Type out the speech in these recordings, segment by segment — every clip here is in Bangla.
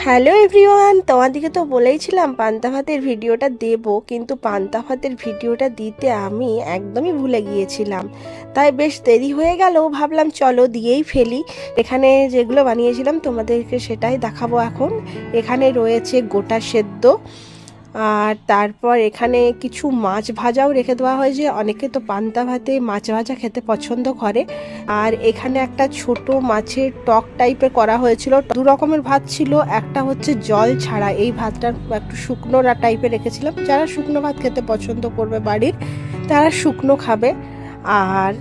হ্যালো এভরিওয়ান, তোমাদেরকে তো বলেইছিলাম পান্তা ভাতের ভিডিওটা দেব, কিন্তু পান্তা ভাতের ভিডিওটা দিতে আমি একদমই ভুলে গিয়েছিলাম। তাই বেশ দেরি হয়ে গেল, ভাবলাম চলো দিয়েই ফেলি। এখানে যেগুলো বানিয়েছিলাম তোমাদেরকে সেটাই দেখাবো এখন। এখানে রয়েছে গোটা সেদ্ধ, আর তারপর এখানে কিছু মাছ ভাজাও রেখে দেওয়া হয়েছে। অনেকে তো পান্তা ভাতে মাছ ভাজা খেতে পছন্দ করে। আর এখানে একটা ছোট মাছের টক টাইপের করা হয়েছিল। দু রকমের ভাত ছিল, একটা হচ্ছে জল ছাড়া, এই ভাতটা একটু শুকনো টাইপের রেখেছিলাম। যারা শুকনো ভাত খেতে পছন্দ করবে বাড়ির, তারা শুকনো খাবে, আর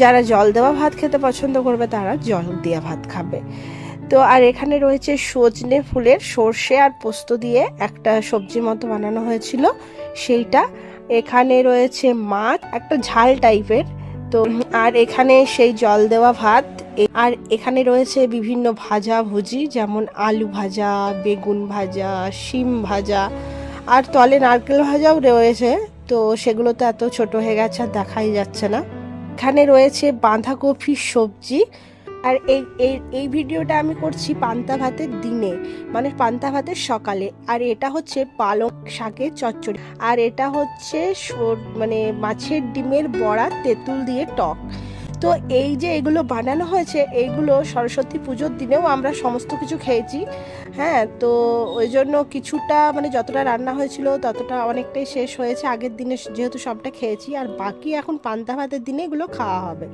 যারা জল দেওয়া ভাত খেতে পছন্দ করবে তারা জল দেওয়া ভাত খাবে। তো আর এখানে রয়েছে সজনে ফুলের সর্ষে আর পোস্ত দিয়ে একটা সবজি মতো বানানো হয়েছিল সেইটা। এখানে রয়েছে মাছ, একটা ঝাল টাইপের। তো আর এখানে সেই জল দেওয়া ভাত। আর এখানে রয়েছে বিভিন্ন ভাজা ভুজি, যেমন আলু ভাজা, বেগুন ভাজা, শিম ভাজা, আর তলে নারকেল ভাজাও রয়েছে। তো সেগুলো তো এত ছোট হয়ে গেছে আর দেখাই যাচ্ছে না। এখানে রয়েছে বাঁধাকপির সবজি। আর এই এই এই ভিডিওটা আমি করছি পান্তা ভাতের দিনে, মানে পান্তা ভাতের সকালে। আর এটা হচ্ছে পালং শাকের চচ্চড়ি, আর এটা হচ্ছে মানে মাছের ডিমের বড়া তেঁতুল দিয়ে টক। তো এই যে এগুলো বানানো হয়েছে, এইগুলো সরস্বতী পুজোর দিনেও আমরা সমস্ত কিছু খেয়েছি। হ্যাঁ, তো ওই জন্য কিছুটা, মানে যতটা রান্না হয়েছিল ততটা অনেকটাই শেষ হয়েছে আগের দিনে, যেহেতু সবটা খেয়েছি। আর বাকি এখন পান্তা ভাতের দিনে এগুলো খাওয়া হবে।